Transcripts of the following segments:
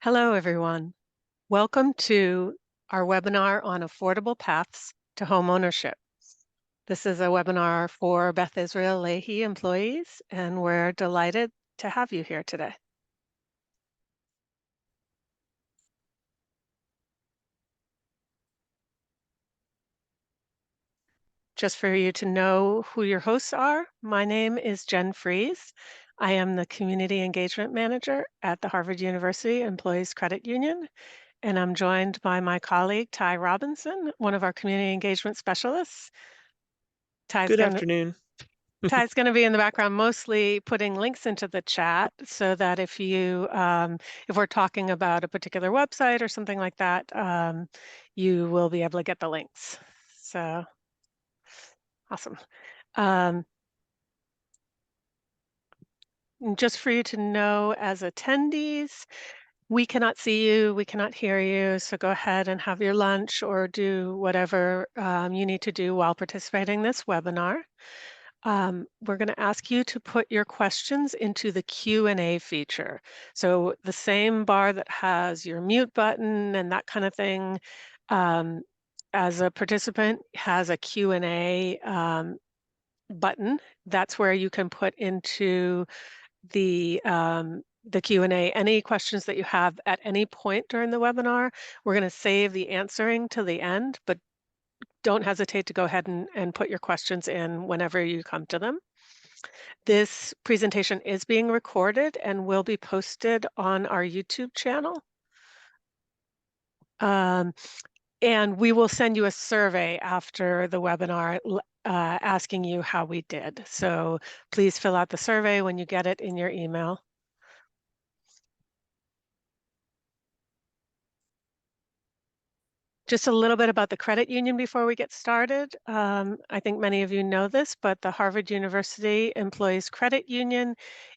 Hello, everyone. Welcome to our webinar on affordable paths to homeownership. This is a webinar for Beth Israel Leahy employees, and we're delighted to have you here today. Just for you to know who your hosts are, my name is Jen Fries. I am the Community Engagement Manager at the Harvard University Employees Credit Union, and I'm joined by my colleague, Ty Robinson, one of our Community Engagement Specialists. Good afternoon. Ty's going to be in the background, mostly putting links into the chat so that if we're talking about a particular website or something like that, you will be able to get the links. So awesome. Just for you to know, as attendees, we cannot see you, we cannot hear you, so go ahead and have your lunch or do whatever you need to do while participating in this webinar. We're going to ask you to put your questions into the Q&A feature. So the same bar that has your mute button and that kind of thing, as a participant, has a Q&A button. That's where you can put into the Q&A any questions that you have at any point during the webinar. We're going to save the answering to the end, but don't hesitate to go ahead and put your questions in whenever you come to them. This presentation is being recorded and will be posted on our YouTube channel. And we will send you a survey after the webinar asking you how we did. So please fill out the survey when you get it in your email. Just a little bit about the credit union before we get started. I think many of you know this, but the Harvard University Employees Credit Union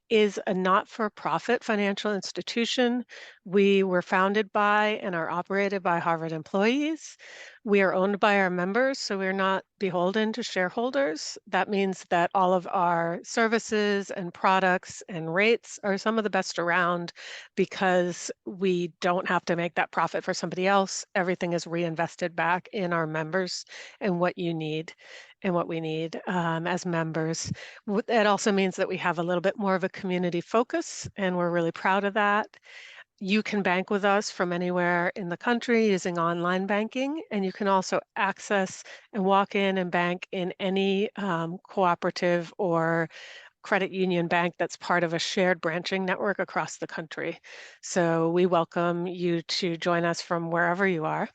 is a not-for-profit financial institution. We were founded by and are operated by Harvard employees. We are owned by our members, so we're not beholden to shareholders. That means that all of our services and products and rates are some of the best around because we don't have to make that profit for somebody else. Everything is reinvested back in our members and what you need and what we need as members. It also means that we have a little bit more of a community focus, and we're really proud of that. You can bank with us from anywhere in the country using online banking, and you can also access and walk in and bank in any cooperative or credit union bank that's part of a shared branching network across the country. So we welcome you to join us from wherever you are.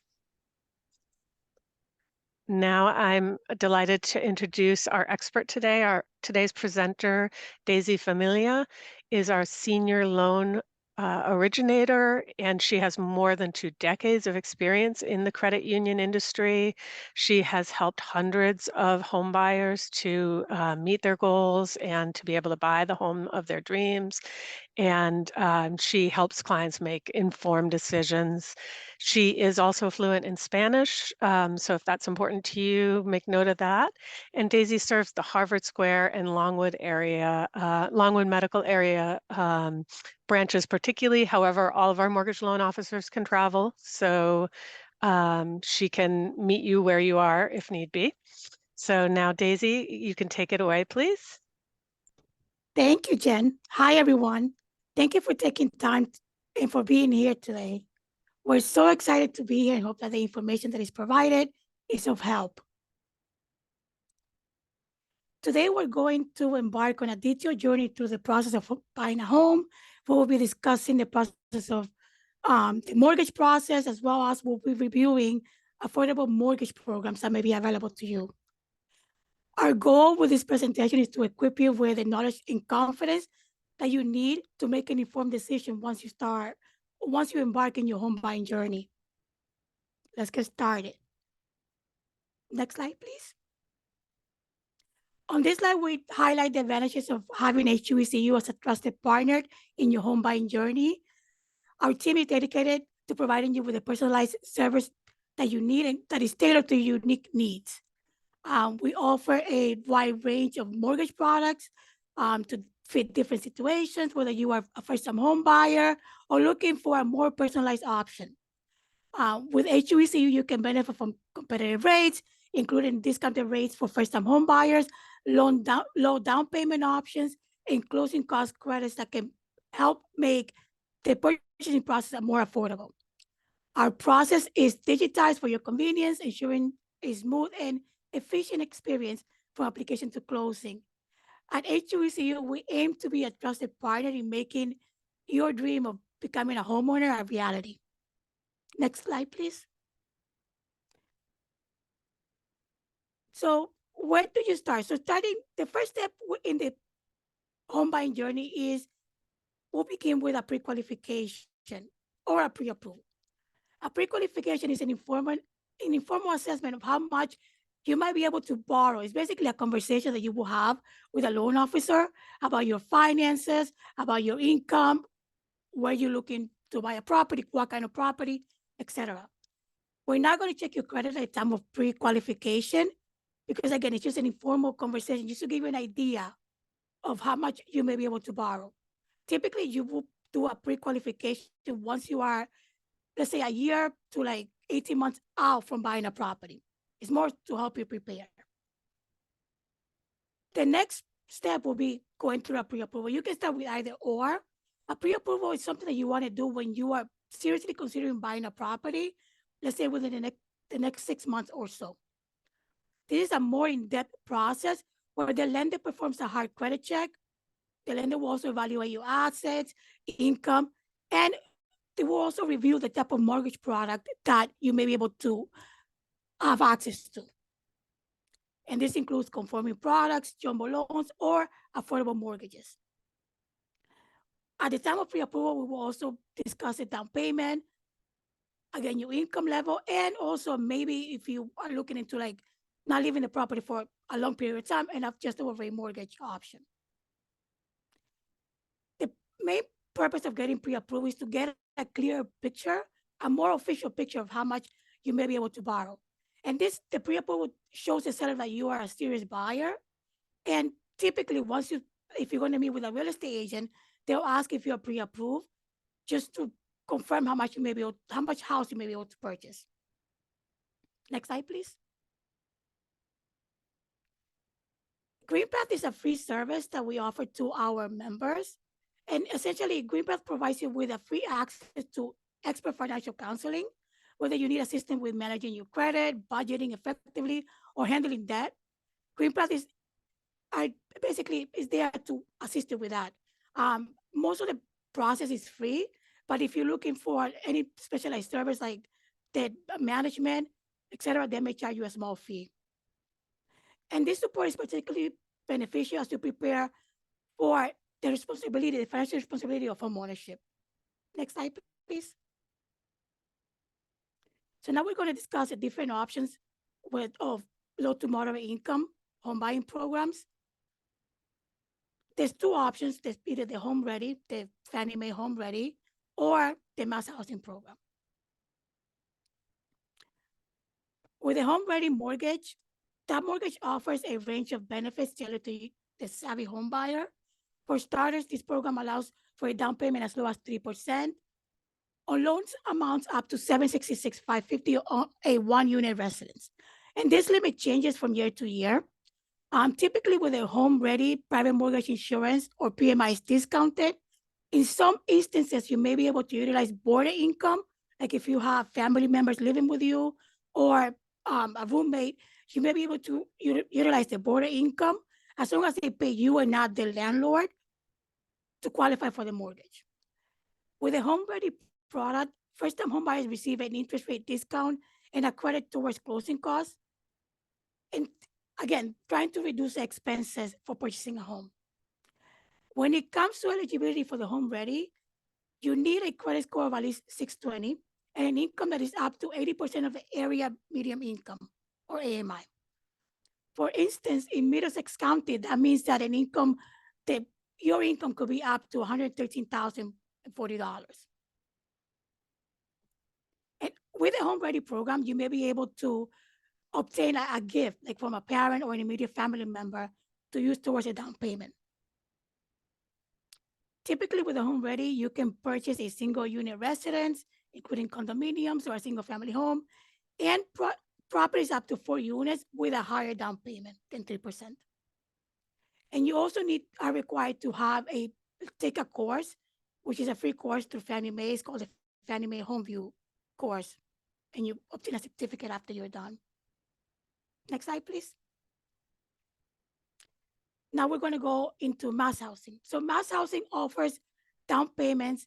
Now I'm delighted to introduce our expert today. Today's presenter, Daisy Familia, is our senior loan originator, and she has more than 2 decades of experience in the credit union industry. She has helped hundreds of home buyers to meet their goals and to be able to buy the home of their dreams. And she helps clients make informed decisions. She is also fluent in Spanish, so if that's important to you, make note of that. And Daisy serves the Harvard Square and Longwood Medical Area branches particularly. However, all of our mortgage loan officers can travel, so she can meet you where you are if need be. So now, Daisy, you can take it away, please. Thank you, Jen. Hi, everyone. Thank you for taking time and for being here today. We're so excited to be here and hope that the information that is provided is of help. Today, we're going to embark on a detailed journey through the process of buying a home. We'll be discussing the process of the mortgage process, as well as we'll be reviewing affordable mortgage programs that may be available to you. Our goal with this presentation is to equip you with the knowledge and confidence that you need to make an informed decision once you embark in your home buying journey. Let's get started. Next slide, please. On this slide, we highlight the advantages of having HUECU as a trusted partner in your home buying journey. Our team is dedicated to providing you with a personalized service that you need and that is tailored to your unique needs. We offer a wide range of mortgage products to fit different situations, whether you are a first-time home buyer or looking for a more personalized option. With HUECU, you can benefit from competitive rates, including discounted rates for first-time home buyers, low down payment options, and closing cost credits that can help make the purchasing process more affordable. Our process is digitized for your convenience, ensuring a smooth and efficient experience from application to closing. At HUECU, we aim to be a trusted partner in making your dream of becoming a homeowner a reality. Next slide, please. So where do you start? So the first step in the home buying journey is we'll begin with a pre-qualification or a pre-approval. A pre-qualification is an informal assessment of how much you might be able to borrow. It's basically a conversation that you will have with a loan officer about your finances, about your income, where you're looking to buy a property, what kind of property, etc. We're not going to check your credit at the time of pre-qualification because, again, it's just an informal conversation just to give you an idea of how much you may be able to borrow. Typically, you will do a pre-qualification once you are, let's say, a year to like 18 months out from buying a property. It's more to help you prepare. The next step will be going through a pre-approval. You can start with either or. A pre-approval is something that you want to do when you are seriously considering buying a property, let's say within the next 6 months or so. This is a more in-depth process where the lender performs a hard credit check. The lender will also evaluate your assets, income, and they will also review the type of mortgage product that you may be able to have access to. And this includes conforming products, jumbo loans, or affordable mortgages. At the time of pre-approval, we will also discuss the down payment, again, your income level, and also maybe if you are looking into like not leaving the property for a long period of time and have just over a mortgage option. The main purpose of getting pre-approved is to get a clear picture, a more official picture of how much you may be able to borrow. And the pre-approval shows the seller that you are a serious buyer. And typically, if you're going to meet with a real estate agent, they'll ask if you're pre-approved just to confirm how much house you may be able to purchase. Next slide, please. GreenPath is a free service that we offer to our members. And essentially, GreenPath provides you with a free access to expert financial counseling, whether you need assistance with managing your credit, budgeting effectively, or handling debt. GreenPath is there to assist you with that. Most of the process is free, but if you're looking for any specialized service like debt management, etc., they may charge you a small fee. And this support is particularly beneficial as you prepare for the financial responsibility of homeownership. Next slide, please. So now we're going to discuss the different options of low to moderate income home buying programs. There's two options. There's either the Home Ready, the Fannie Mae Home Ready, or the Mass Housing Program. With the Home Ready mortgage, that mortgage offers a range of benefits tailored to the savvy home buyer. For starters, this program allows for a down payment as low as 3% on loans amounts up to $766,550 on a one-unit residence. And this limit changes from year to year. Typically, with a Home Ready, private mortgage insurance or PMI is discounted. In some instances, you may be able to utilize border income, like if you have family members living with you or a roommate, you may be able to utilize the border income as long as they pay you and not the landlord to qualify for the mortgage. With a Home Ready product, first-time home buyers receive an interest rate discount and a credit towards closing costs. And again, trying to reduce expenses for purchasing a home. When it comes to eligibility for the Home Ready, you need a credit score of at least 620 and an income that is up to 80% of the area median income, or AMI. For instance, in Middlesex County, that means that your income could be up to $113,040. And with the Home Ready program, you may be able to obtain a gift, like from a parent or an immediate family member, to use towards a down payment. Typically with a home ready, you can purchase a single unit residence, including condominiums or a single family home, and properties up to 4 units with a higher down payment than 3%. And you also are required to take a course, which is a free course through Fannie Mae. It's called the Fannie Mae Homeview course. And you obtain a certificate after you're done. Next slide, please. Now we're going to go into mass housing. So mass housing offers down payments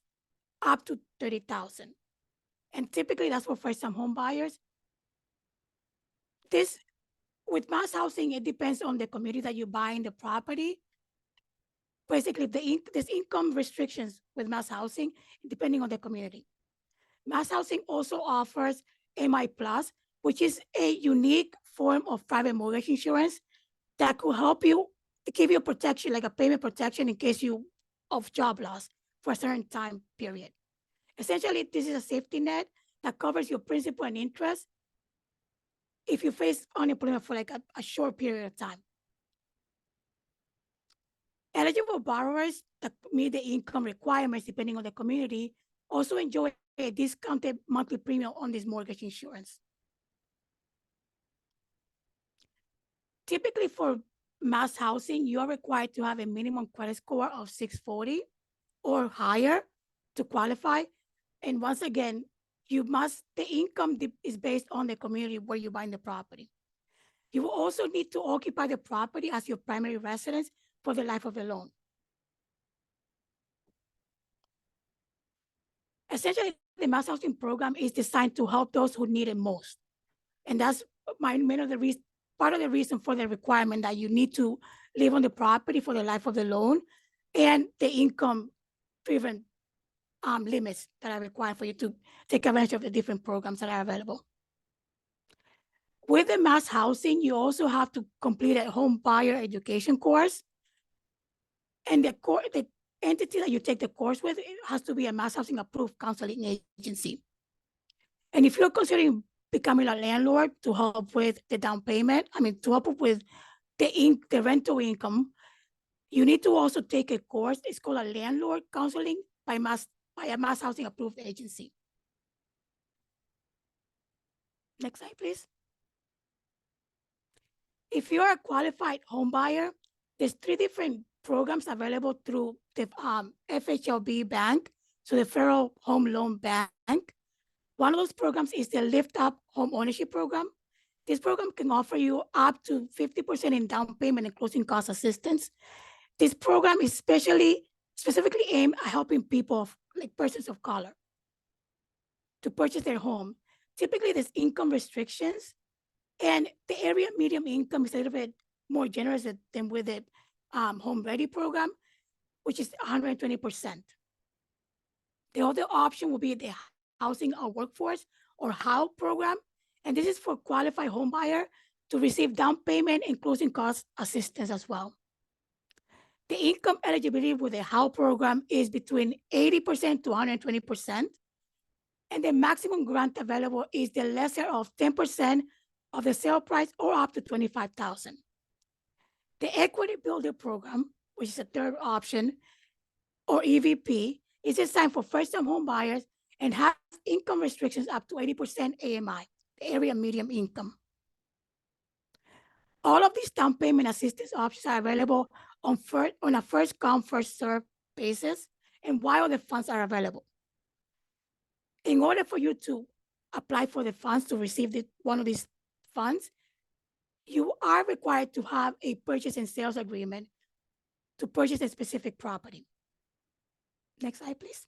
up to $30,000. And typically that's for first-time home buyers. With mass housing, it depends on the community that you buy in the property. Basically, there's income restrictions with mass housing, depending on the community. Mass housing also offers MI Plus, which is a unique form of private mortgage insurance that could help you to give you protection, like a payment protection in case of job loss for a certain time period. Essentially, this is a safety net that covers your principal and interest if you face unemployment for like a short period of time. Eligible borrowers that meet the income requirements, depending on the community, also enjoy a discounted monthly premium on this mortgage insurance. Typically for mass housing, you are required to have a minimum credit score of 640 or higher to qualify. And once again, the income is based on the community where you're buying the property. You will also need to occupy the property as your primary residence for the life of the loan. Essentially, the mass housing program is designed to help those who need it most. And that's part of the reason for the requirement that you need to live on the property for the life of the loan and the income-driven limits that are required for you to take advantage of the different programs that are available. With the mass housing, you also have to complete a home buyer education course. And the entity that you take the course with, it has to be a mass housing approved counseling agency. And if you're considering becoming a landlord to help with the down payment, to help with the rental income, you need to also take a course. It's called a landlord counseling by a mass housing approved agency. Next slide, please. If you're a qualified home buyer, there's 3 different programs available through the FHLB bank, so the Federal Home Loan Bank. One of those programs is the Lift Up Home Ownership Program. This program can offer you up to 50% in down payment and closing cost assistance. This program is specifically aimed at helping people, like persons of color, to purchase their home. Typically, there's income restrictions, and the area medium income is a little bit more generous than with the Home Ready program, which is 120%. The other option will be the Housing or Workforce, or HOW program, and this is for qualified home buyer to receive down payment and closing cost assistance as well. The income eligibility with the HOW program is between 80% to 120%, and the maximum grant available is the lesser of 10% of the sale price or up to $25,000. The Equity Builder program, which is a third option, or EVP, is designed for first-time home buyers and has income restrictions up to 80% AMI, the area medium income. All of these down payment assistance options are available on a first-come, first-served basis, and while the funds are available. In order for you to apply for the funds to receive one of these funds, you are required to have a purchase and sales agreement to purchase a specific property. Next slide, please.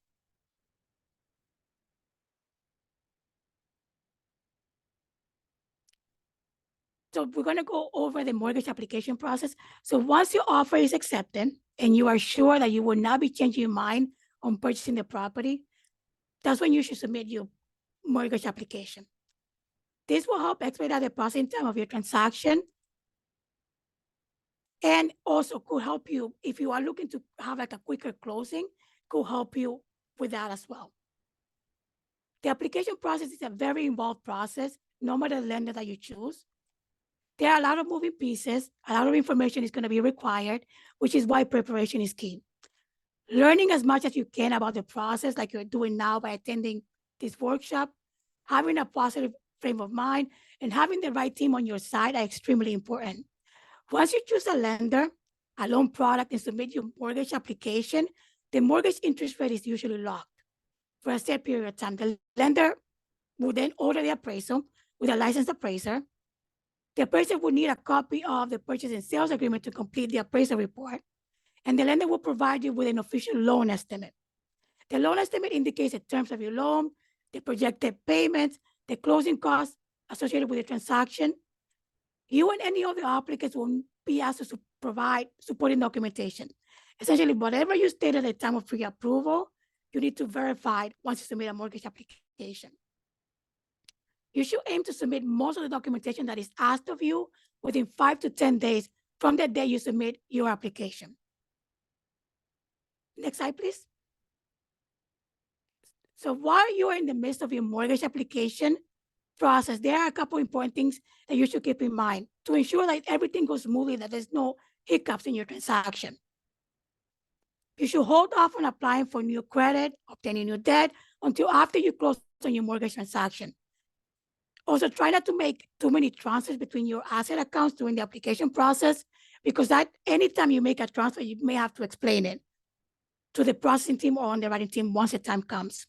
So we're going to go over the mortgage application process. So once your offer is accepted and you are sure that you will not be changing your mind on purchasing the property, that's when you should submit your mortgage application. This will help expedite the processing time of your transaction, and also could help you if you are looking to have like a quicker closing, could help you with that as well. The application process is a very involved process, no matter the lender that you choose. There are a lot of moving pieces, a lot of information is going to be required, which is why preparation is key. learning as much as you can about the process, like you're doing now by attending this workshop, having a positive frame of mind, and having the right team on your side are extremely important. Once you choose a lender, a loan product, and submit your mortgage application, the mortgage interest rate is usually locked for a set period of time. The lender will then order the appraisal with a licensed appraiser. The appraiser will need a copy of the purchase and sales agreement to complete the appraisal report, and the lender will provide you with an official loan estimate. The loan estimate indicates the terms of your loan, the projected payments, the closing costs associated with the transaction. You and any of the applicants will be asked to provide supporting documentation. Essentially, whatever you state at the time of pre-approval, you need to verify once you submit a mortgage application. You should aim to submit most of the documentation that is asked of you within 5 to 10 days from the day you submit your application. Next slide, please. So while you are in the midst of your mortgage application process, there are a couple important things that you should keep in mind to ensure that everything goes smoothly, that there's no hiccups in your transaction. You should hold off on applying for new credit, obtaining new debt until after you close on your mortgage transaction. Also, try not to make too many transfers between your asset accounts during the application process, because that anytime you make a transfer, you may have to explain it to the processing team or underwriting team once the time comes.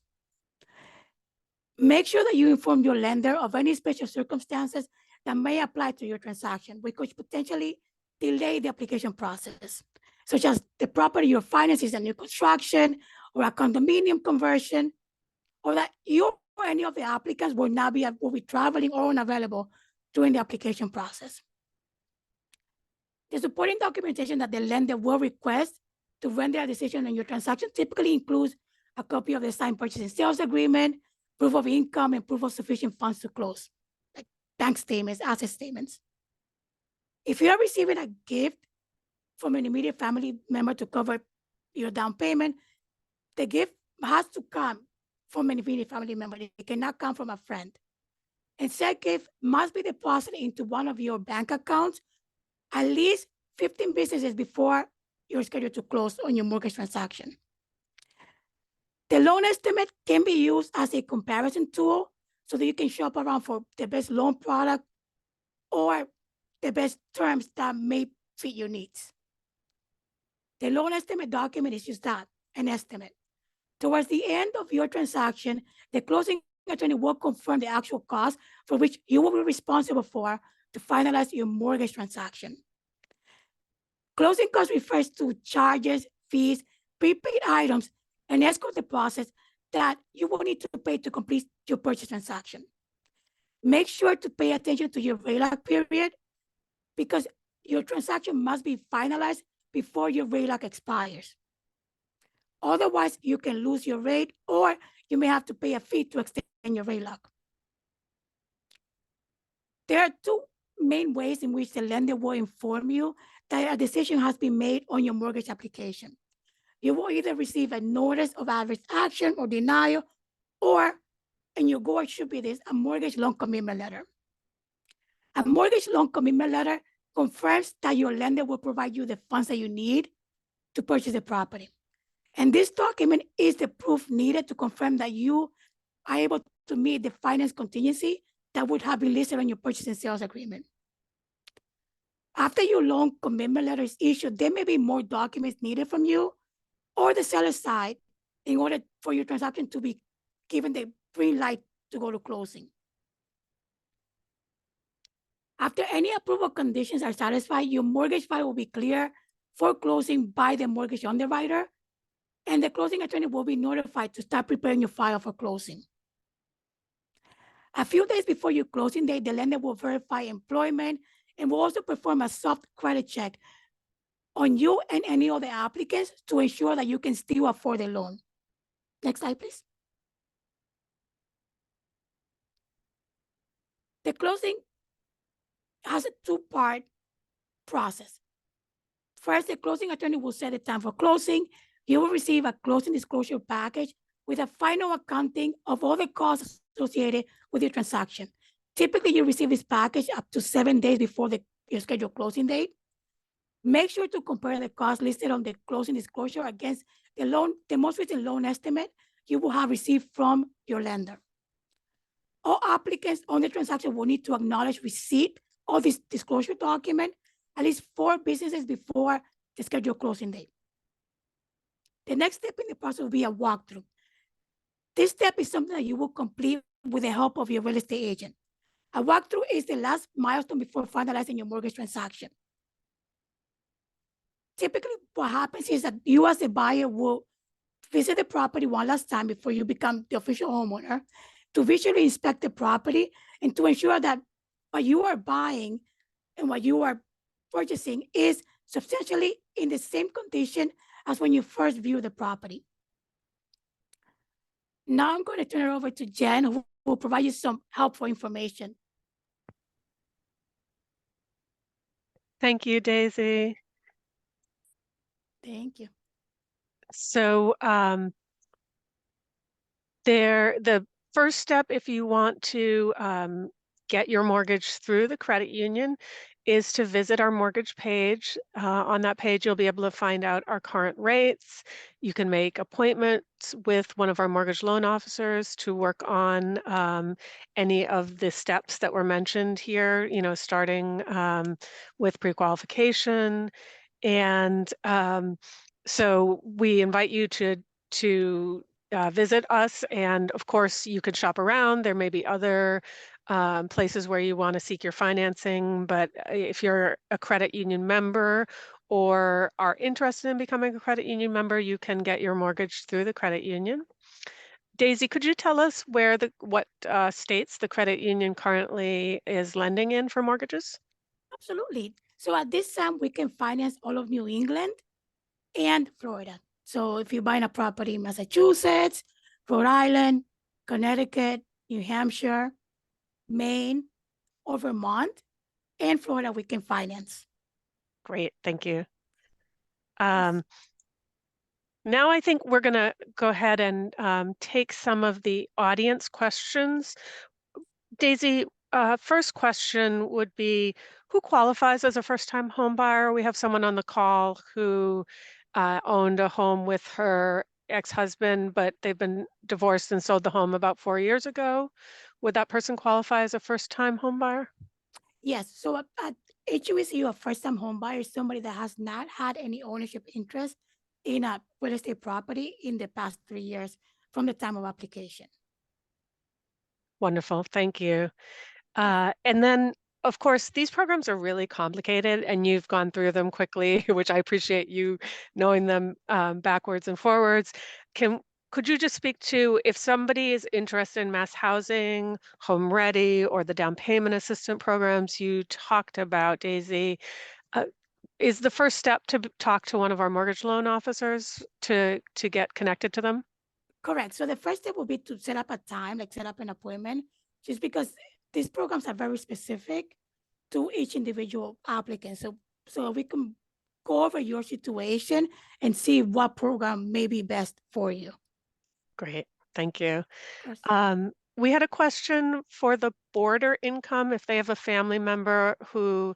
Make sure that you inform your lender of any special circumstances that may apply to your transaction, which could potentially delay the application process, such as the property you're financing is a new construction or a condominium conversion, or that you or any of the applicants will be traveling or unavailable during the application process. The supporting documentation that the lender will request to render a decision on your transaction typically includes a copy of the signed purchase and sales agreement, proof of income, and proof of sufficient funds to close, like bank statements, asset statements. If you are receiving a gift from an immediate family member to cover your down payment, the gift has to come from an immediate family member. It cannot come from a friend. And said gift must be deposited into one of your bank accounts at least 15 businesses before you're scheduled to close on your mortgage transaction. The loan estimate can be used as a comparison tool so that you can shop around for the best loan product or the best terms that may fit your needs. The loan estimate document is just that, an estimate. Towards the end of your transaction, the closing attorney will confirm the actual cost for which you will be responsible for to finalize your mortgage transaction. Closing costs refers to charges, fees, prepaid items, and escrow deposits that you will need to pay to complete your purchase transaction. Make sure to pay attention to your RALOC period because your transaction must be finalized before your RALOC expires. Otherwise, you can lose your rate or you may have to pay a fee to extend your RALOC. There are two main ways in which the lender will inform you that a decision has been made on your mortgage application. You will either receive a notice of adverse action or denial, or, and your goal should be this, a mortgage loan commitment letter. A mortgage loan commitment letter confirms that your lender will provide you the funds that you need to purchase the property. And this document is the proof needed to confirm that you are able to meet the finance contingency that would have been listed on your purchase and sales agreement. After your loan commitment letter is issued, there may be more documents needed from you or the seller side in order for your transaction to be given the green light to go to closing. After any approval conditions are satisfied, your mortgage file will be clear for closing by the mortgage underwriter, and the closing attorney will be notified to start preparing your file for closing. A few days before your closing date, the lender will verify employment and will also perform a soft credit check on you and any of the applicants to ensure that you can still afford the loan. Next slide, please. The closing has a two-part process. First, the closing attorney will set a time for closing. You will receive a closing disclosure package with a final accounting of all the costs associated with your transaction. Typically, you receive this package up to 7 days before your scheduled closing date. Make sure to compare the cost listed on the closing disclosure against the most recent loan estimate you will have received from your lender. All applicants on the transaction will need to acknowledge receipt of this disclosure document at least 4 businesses before the scheduled closing date. The next step in the process will be a walkthrough. This step is something that you will complete with the help of your real estate agent. A walkthrough is the last milestone before finalizing your mortgage transaction. Typically, what happens is that you as a buyer will visit the property one last time before you become the official homeowner to visually inspect the property and to ensure that what you are buying and what you are purchasing is substantially in the same condition as when you first view the property. Now I'm going to turn it over to Jen, who will provide you some helpful information. Thank you, Daisy. Thank you. So the first step, if you want to get your mortgage through the credit union, is to visit our mortgage page. On that page, you'll be able to find out our current rates. You can make appointments with one of our mortgage loan officers to work on any of the steps that were mentioned here, you know, starting with pre-qualification. And so we invite you to visit us, and of course you could shop around. There may be other places where you want to seek your financing, but if you're a credit union member or are interested in becoming a credit union member, you can get your mortgage through the credit union. Daisy, could you tell us what states the credit union currently is lending in for mortgages? Absolutely. So at this time, we can finance all of New England and Florida. So if you're buying a property in Massachusetts, Rhode Island, Connecticut, New Hampshire, Maine, or Vermont, and Florida, we can finance. Great, thank you. Yes. Now I think we're going to go ahead and take some of the audience questions. Daisy, first question would be, who qualifies as a first-time home buyer? We have someone on the call who owned a home with her ex-husband, but they've been divorced and sold the home about 4 years ago. Would that person qualify as a first-time home buyer? Yes. So at HUECU, a first-time home buyer is somebody that has not had any ownership interest in a real estate property in the past 3 years from the time of application. Wonderful, thank you. And then, of course, these programs are really complicated, and you've gone through them quickly, which I appreciate you knowing them backwards and forwards. Could you just speak to, if somebody is interested in mass housing, home ready, or the down payment assistance programs you talked about, Daisy, uh, is the first step to talk to one of our mortgage loan officers to get connected to them? Correct. So the first step will be to set up a time, like set up an appointment, just because these programs are very specific to each individual applicant. So we can go over your situation and see what program may be best for you. Great, thank you. Of course. We had a question for the boarder income. If they have a family member who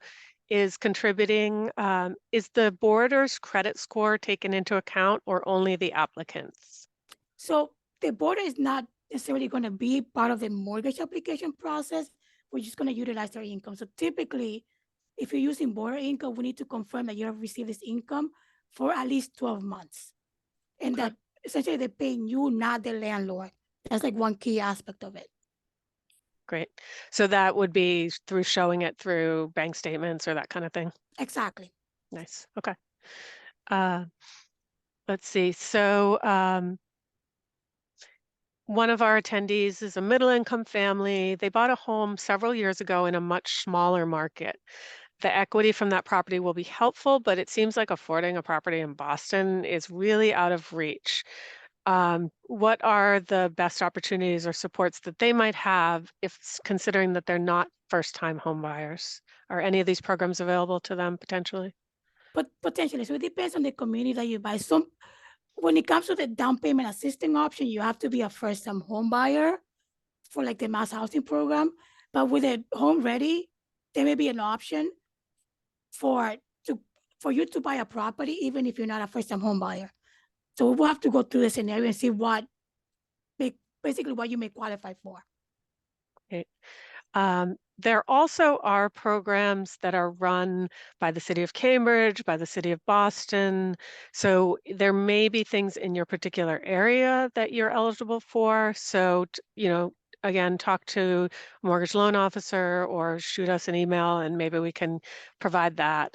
is contributing, is the boarder's credit score taken into account or only the applicant's? So the boarder is not necessarily going to be part of the mortgage application process. We're just going to utilize their income. So typically, if you're using boarder income, we need to confirm that you have received this income for at least 12 months. And Okay. that essentially they're paying you, not the landlord. That's like one key aspect of it. Great. So that would be through showing it through bank statements or that kind of thing? Exactly. Nice. Okay. Let's see. So one of our attendees is a middle income family. They bought a home several years ago in a much smaller market. The equity from that property will be helpful, but it seems like affording a property in Boston is really out of reach. What are the best opportunities or supports that they might have if considering that they're not first-time home buyers? Are any of these programs available to them potentially? But potentially, so it depends on the community that you buy. So when it comes to the down payment assisting option, you have to be a first-time home buyer for like the mass housing program. But with a home ready, there may be an option for to for you to buy a property, even if you're not a first-time home buyer. So we'll have to go through the scenario and see basically what you may qualify for. Okay. There also are programs that are run by the city of Cambridge, by the city of Boston. So there may be things in your particular area that you're eligible for. So, again, talk to a mortgage loan officer or shoot us an email and maybe we can provide that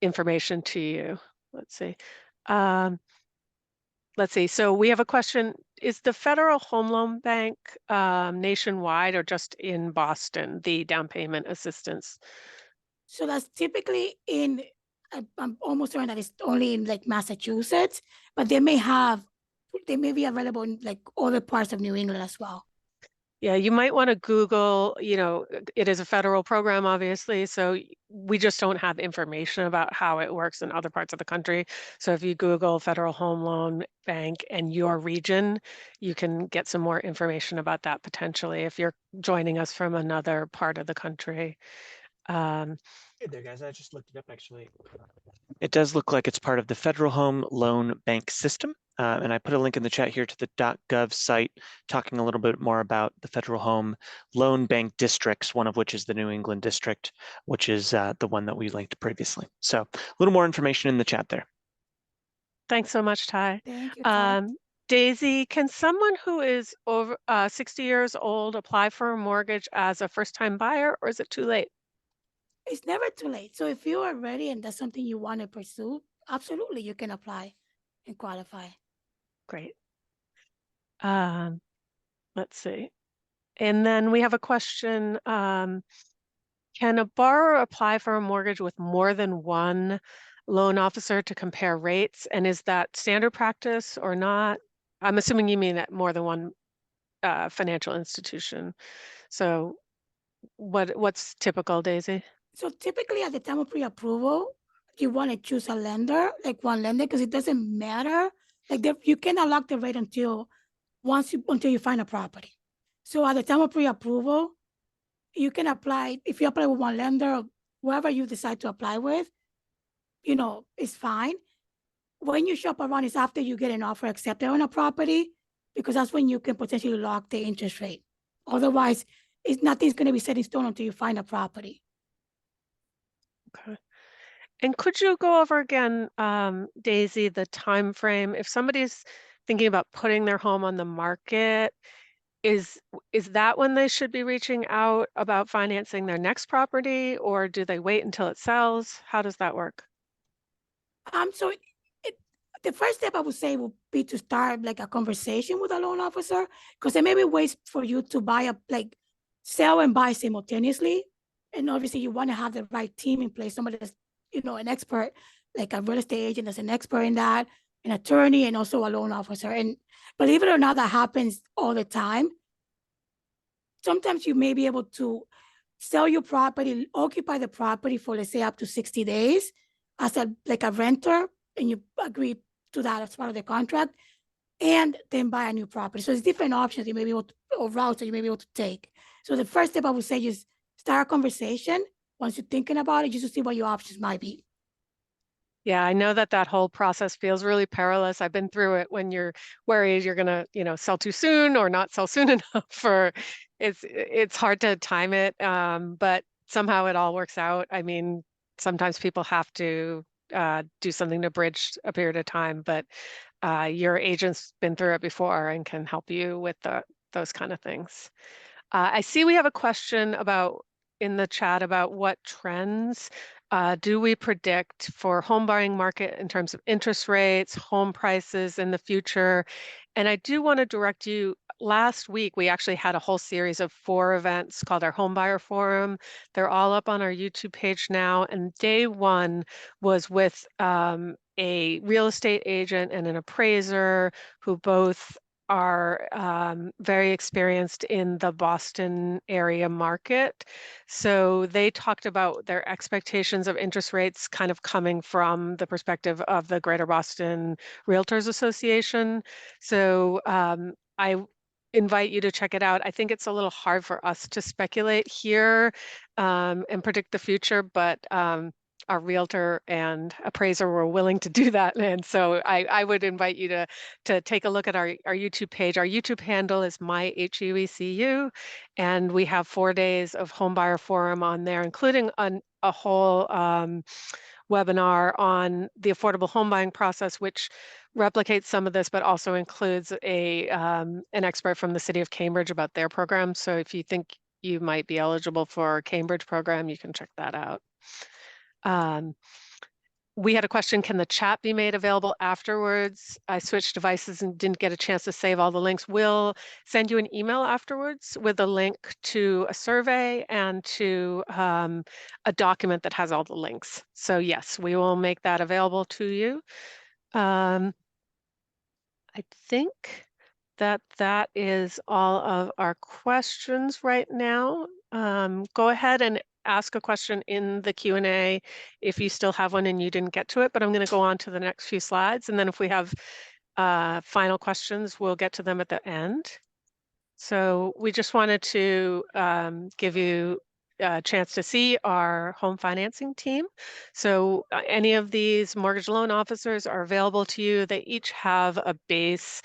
information to you. Let's see. Um, Let's see. So we have a question. Is the Federal Home Loan Bank nationwide or just in Boston, the down payment assistance? So that's typically I'm almost certain that it's only in like Massachusetts, but they may be available in like other parts of New England as well. Yeah, you might want to Google, it is a federal program, obviously, so we just don't have information about how it works in other parts of the country. So if you Google Federal Home Loan Bank and your region, you can get some more information about that potentially if you're joining us from another part of the country. Hey there, guys. I just looked it up, actually. It does look like it's part of the Federal Home Loan Bank system. And I put a link in the chat here to the .gov site talking a little bit more about the Federal Home Loan Bank districts, one of which is the New England district, which is the one that we linked previously. So a little more information in the chat there. Thanks so much, Ty. Thank you, Ty. Daisy, can someone who is over 60 years old apply for a mortgage as a first-time buyer, or is it too late? It's never too late. So if you are ready and that's something you want to pursue, absolutely you can apply and qualify. Great. Let's see. And then we have a question. Can a borrower apply for a mortgage with more than one loan officer to compare rates? And is that standard practice or not? I'm assuming you mean at more than one financial institution. So what's typical, Daisy? So typically at the time of pre-approval, you want to choose a lender, like one lender, because it doesn't matter. Like you cannot lock the rate until you find a property. So at the time of pre-approval, you can apply, if you apply with one lender, or whoever you decide to apply with, it's fine. When you shop around is after you get an offer accepted on a property, because that's when you can potentially lock the interest rate. Otherwise, nothing's going to be set in stone until you find a property. Okay. And could you go over again, Daisy, the time frame? If somebody's thinking about putting their home on the market, is that when they should be reaching out about financing their next property, or do they wait until it sells? How does that work? So the first step I would say would be to start like a conversation with a loan officer, because there may be ways for you to sell and buy simultaneously. And obviously you want to have the right team in place, somebody that's, an expert, like a real estate agent that's an expert in that, an attorney, and also a loan officer. And believe it or not, that happens all the time. Sometimes you may be able to sell your property, occupy the property for, let's say, up to 60 days as a renter, and you agree to that as part of the contract, and then buy a new property. So there's different options you may be able to, or routes that you may be able to take. So the first step I would say is start a conversation once you're thinking about it, just to see what your options might be. Yeah, I know that whole process feels really perilous. I've been through it when you're worried you're gonna, sell too soon or not sell soon enough, or it's hard to time it. But somehow it all works out. I mean, sometimes people have to do something to bridge a period of time, but your agent's been through it before and can help you with those kind of things. I see we have a question in the chat about what trends do we predict for home buying market in terms of interest rates, home prices in the future? And I do want to direct you, last week we actually had a whole series of 4 events called our Home Buyer Forum. They're all up on our YouTube page now. And day 1 was with a real estate agent and an appraiser who both are very experienced in the Boston area market. So they talked about their expectations of interest rates kind of coming from the perspective of the Greater Boston Realtors Association. So I invite you to check it out. I think it's a little hard for us to speculate here and predict the future, but our realtor and appraiser were willing to do that. And so I would invite you to take a look at our YouTube page. Our YouTube handle is MyHUECU, and we have 4 days of home buyer forum on there, including a whole webinar on the affordable home buying process, which replicates some of this, but also includes an expert from the city of Cambridge about their program. So if you think you might be eligible for a Cambridge program, you can check that out. We had a question, can the chat be made available afterwards? I switched devices and didn't get a chance to save all the links. We'll send you an email afterwards with a link to a survey and to a document that has all the links. So yes, we will make that available to you. I think that is all of our questions right now. Go ahead and ask a question in the Q&A if you still have one and you didn't get to it, but I'm going to go on to the next few slides. And then if we have final questions, we'll get to them at the end. So we just wanted to give you a chance to see our home financing team. So any of these mortgage loan officers are available to you. They each have a base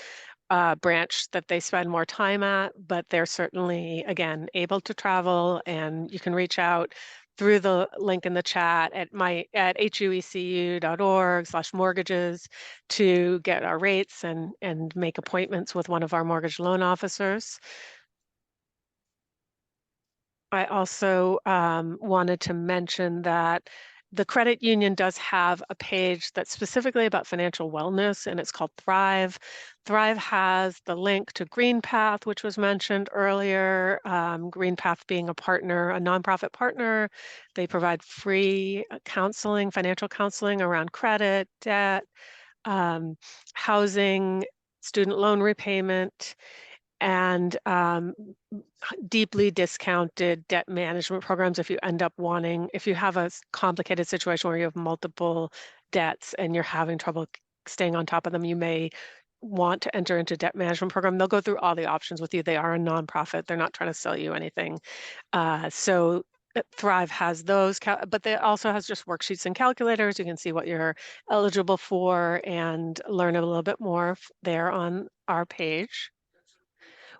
branch that they spend more time at, but they're certainly, again, able to travel, and you can reach out through the link in the chat at huecu.org/mortgages to get our rates and make appointments with one of our mortgage loan officers. I also wanted to mention that the credit union does have a page that's specifically about financial wellness, and it's called Thrive. Thrive has the link to GreenPath, which was mentioned earlier. GreenPath being a partner, a nonprofit partner. They provide free counseling, financial counseling around credit, debt, housing, student loan repayment, and deeply discounted debt management programs if you end up wanting, if you have a complicated situation where you have multiple debts and you're having trouble staying on top of them, you may want to enter into debt management program. They'll go through all the options with you. They are a nonprofit. They're not trying to sell you anything. So Thrive has those, but it also has just worksheets and calculators. You can see what you're eligible for and learn a little bit more there on our page.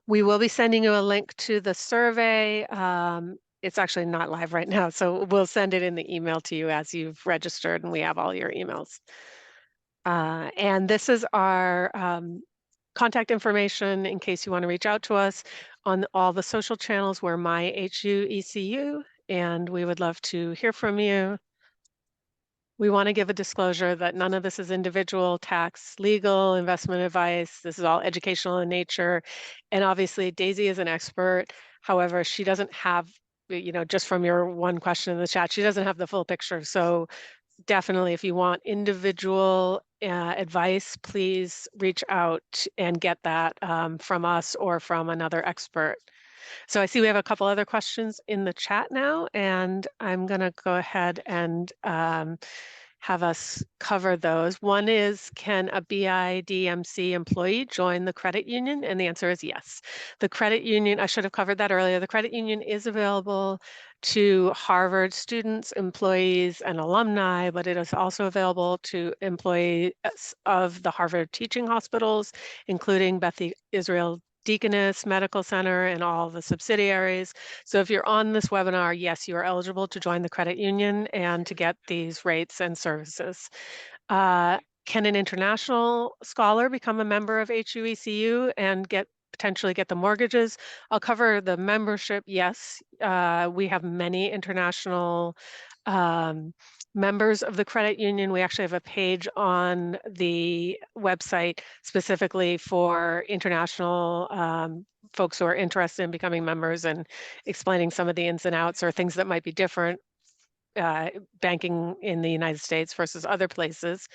We will be sending you a link to the survey. It's actually not live right now, so we'll send it in the email to you as you've registered and we have all your emails. And this is our contact information in case you want to reach out to us on all the social channels. We're MyHUECU, and we would love to hear from you. We want to give a disclosure that none of this is individual, tax, legal, investment advice. This is all educational in nature. And obviously Daisy is an expert. However, she doesn't have, just from your one question in the chat, she doesn't have the full picture. So definitely, if you want individual advice, please reach out and get that from us or from another expert. So I see we have a couple other questions in the chat now, and I'm going to go ahead and have us cover those. One is, can a BIDMC employee join the credit union? And the answer is yes. The credit union, I should have covered that earlier, the credit union is available to Harvard students, employees, and alumni, but it is also available to employees of the Harvard teaching hospitals, including Beth Israel Deaconess Medical Center and all the subsidiaries. So if you're on this webinar, yes, you are eligible to join the credit union and to get these rates and services. Can an international scholar become a member of HUECU and potentially get the mortgages? I'll cover the membership. Yes, we have many international members of the credit union. We actually have a page on the website specifically for international folks who are interested in becoming members and explaining some of the ins and outs or things that might be different banking in the United States versus other places.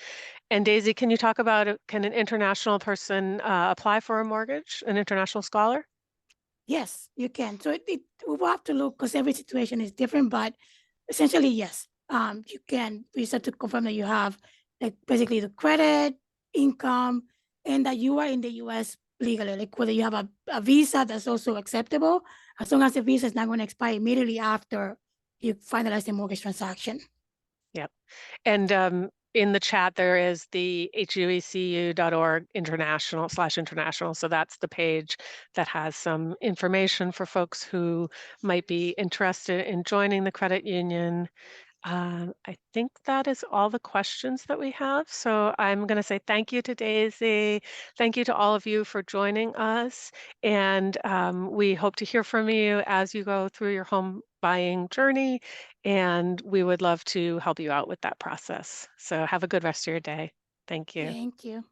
And Daisy, can you talk about, can an international person apply for a mortgage, an international scholar? Yes, you can. So we will have to look because every situation is different, but essentially, yes, you can. We just have to confirm that you have like basically the credit, income, and that you are in the U.S. legally, like whether you have a visa that's also acceptable, as long as the visa is not going to expire immediately after you finalize the mortgage transaction. Yep. And in the chat, there is the huecu.org international/international. So that's the page that has some information for folks who might be interested in joining the credit union. I think that is all the questions that we have. So I'm going to say thank you to Daisy. Thank you to all of you for joining us. And we hope to hear from you as you go through your home buying journey. And we would love to help you out with that process. So have a good rest of your day. Thank you. Thank you.